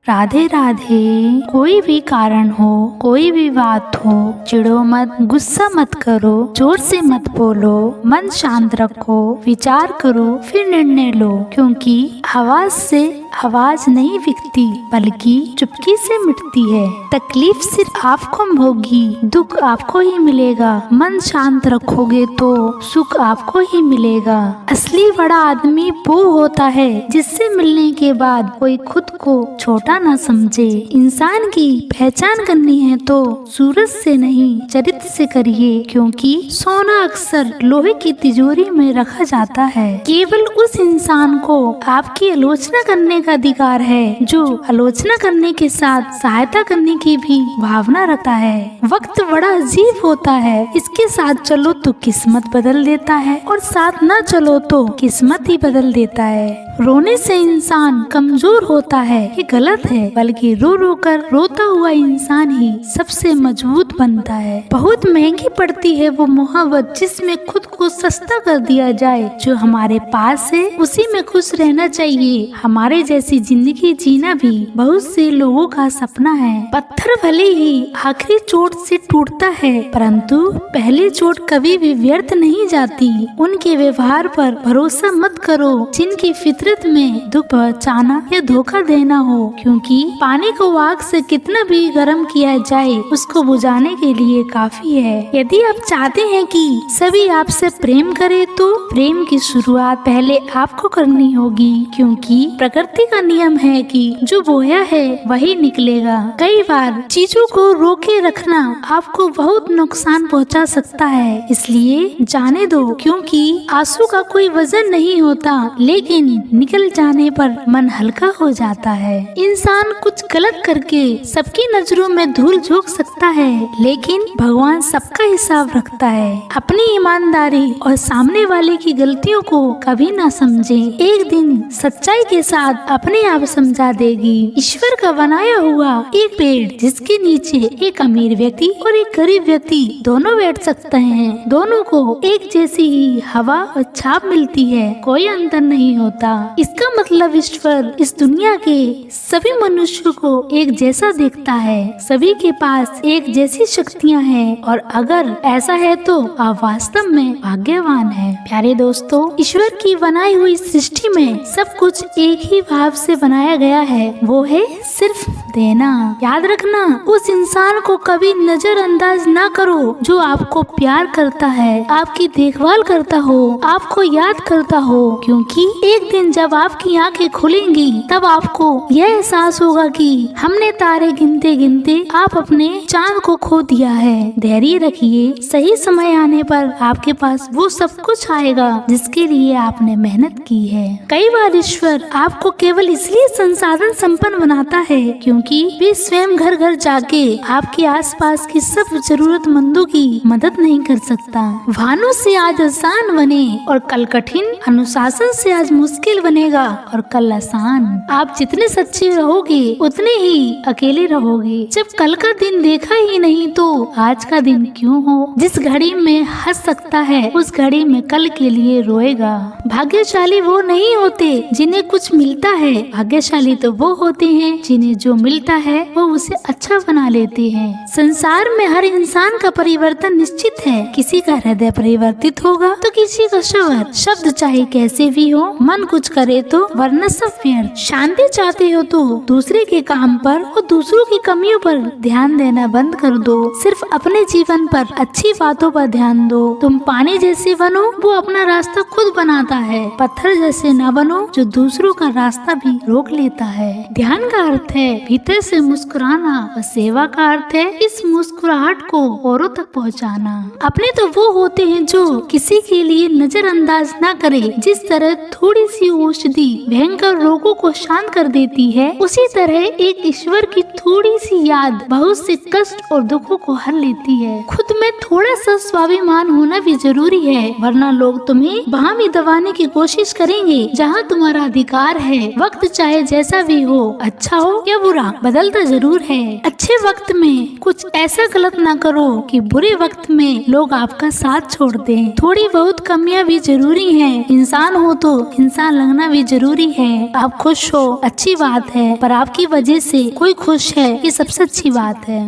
राधे राधे। कोई भी कारण हो, कोई भी बात हो, चिढ़ो मत, गुस्सा मत करो, जोर से मत बोलो, मन शांत रखो, विचार करो, फिर निर्णय लो। क्योंकि आवाज से आवाज नहीं बिकती, बल्कि चुपके से मिटती है। तकलीफ सिर्फ आपको होगी, दुख आपको ही मिलेगा। मन शांत रखोगे तो सुख आपको ही मिलेगा। असली बड़ा आदमी वो होता है जिससे मिलने के बाद कोई खुद को छोटा ना समझे। इंसान की पहचान करनी है तो सूरज से नहीं, चरित्र से करिए। क्योंकि सोना अक्सर लोहे की तिजोरी में रखा जाता है। केवल उस इंसान को आपकी आलोचना करने का अधिकार है जो आलोचना करने के साथ सहायता करने की भी भावना रखता है। वक्त बड़ा अजीब होता है, इसके साथ चलो तो किस्मत बदल देता है और साथ न चलो तो किस्मत ही बदल देता है। रोने से इंसान कमजोर होता है, ये गलत है, बल्कि रो रो कर रोता हुआ इंसान ही सबसे मजबूत बनता है। बहुत महंगी पड़ती है वो मोहब्बत जिसमें खुद को सस्ता कर दिया जाए। जो हमारे पास है उसी में खुश रहना चाहिए। हमारे जैसी जिंदगी जीना भी बहुत से लोगों का सपना है। पत्थर भले ही आखिरी चोट से टूटता है, परंतु पहली चोट कभी भी व्यर्थ नहीं जाती। उनके व्यवहार पर भरोसा मत करो जिनकी फितरत में दुख पहुंचाना या धोखा देना हो। क्योंकि पानी को आग से कितना भी गर्म किया जाए, उसको बुझाने के लिए काफी है। यदि आप चाहते हैं कि सभी आपसे प्रेम करे तो प्रेम की शुरुआत पहले आपको करनी होगी। क्योंकि प्रकृति का नियम है कि जो बोया है वही निकलेगा। कई बार चीजों को रोके रखना आपको बहुत नुकसान पहुंचा सकता है, इसलिए जाने दो। क्योंकि आंसू का कोई वजन नहीं होता, लेकिन निकल जाने पर मन हल्का हो जाता है। इंसान कुछ गलत करके सबकी नजरों में धूल झोंक सकता है, लेकिन भगवान सबका हिसाब रखता है। अपनी ईमानदारी और सामने वाले की गलतियों को कभी ना समझे। एक दिन सच्चाई के साथ अपने आप समझा देगी। ईश्वर का बनाया हुआ एक पेड़ जिसके नीचे एक अमीर व्यक्ति और एक गरीब व्यक्ति दोनों बैठ सकते हैं। दोनों को एक जैसी ही हवा और छाप मिलती है, कोई अंतर नहीं होता। इसका मतलब ईश्वर इस दुनिया के सभी मनुष्यों को एक जैसा देखता है। सभी के पास एक जैसी शक्तियाँ हैं, और अगर ऐसा है तो आप वास्तव में भाग्यवान हैं। प्यारे दोस्तों, ईश्वर की बनाई हुई सृष्टि में सब कुछ एक ही भाव से बनाया गया है, वो है सिर्फ देना। याद रखना, उस इंसान को कभी नजरअंदाज ना करो जो आपको प्यार करता है, आपकी देखभाल करता हो, आपको याद करता हो। क्योंकि एक दिन जब आपकी आंखें खुलेंगी तब आपको यह एहसास होगा कि हमने तारे गिनते गिनते आप अपने चांद को खो दिया है। धैर्य रखिए, सही समय आने पर आपके पास वो सब कुछ आएगा जिसके लिए आपने मेहनत की है। कई बार ईश्वर आपको केवल इसलिए संसाधन संपन्न बनाता है क्योंकि वे स्वयं घर घर जाके आपके आसपास की सब जरूरतमंदों की मदद नहीं कर सकता। वाहनों से आज आसान बने और कल कठिन, अनुशासन से आज मुश्किल बनेगा और कल आसान। आप जितने सच्चे रहोगे उतने ही अकेले रहोगे। जब कल का दिन देखा ही नहीं तो आज का दिन क्यों हो। जिस घड़ी में हंस सकता है उस घड़ी में कल के लिए रोएगा। भाग्यशाली वो नहीं होते जिन्हें कुछ मिलता है, भाग्यशाली तो वो होते हैं जिन्हें जो मिलता है वो उसे अच्छा बना लेते हैं। संसार में हर इंसान का परिवर्तन निश्चित है। किसी का हृदय परिवर्तित होगा तो किसी का शब्द। शब्द चाहे कैसे भी हो, मन कुछ करे तो, वरना सब व्यर्थ। शांति चाहते हो तो दूसरे के काम पर और दूसरों की कमियों पर ध्यान देना बंद कर दो। सिर्फ अपने जीवन पर, अच्छी बातों पर ध्यान दो। तुम पानी जैसे बनो, वो अपना रास्ता खुद बनाता है। पत्थर जैसे न बनो जो दूसरों का रास्ता भी रोक लेता है। ध्यान का अर्थ है भीतर से मुस्कुराना और सेवा का अर्थ है इस मुस्कुराहट को औरों तक पहुंचाना। अपने तो वो होते हैं जो किसी के लिए नजरअंदाज न करे। जिस तरह थोड़ी सी औषधि भयंकर रोगों को शांत कर देती है, उसी तरह एक ईश्वर की थोड़ी सी याद बहुत से कष्ट और दुख बंधकों को हर लेती है। खुद में थोड़ा सा स्वाभिमान होना भी जरूरी है, वरना लोग तुम्हें वहाँ भी दबाने की कोशिश करेंगे जहाँ तुम्हारा अधिकार है। वक्त चाहे जैसा भी हो, अच्छा हो या बुरा, बदलता जरूर है। अच्छे वक्त में कुछ ऐसा गलत ना करो कि बुरे वक्त में लोग आपका साथ छोड़ दें। थोड़ी बहुत कमियां भी जरूरी हैं। इंसान हो तो इंसान लगना भी जरूरी है। आप खुश हो अच्छी बात है, पर आपकी वजह से कोई खुश है ये सबसे अच्छी बात है।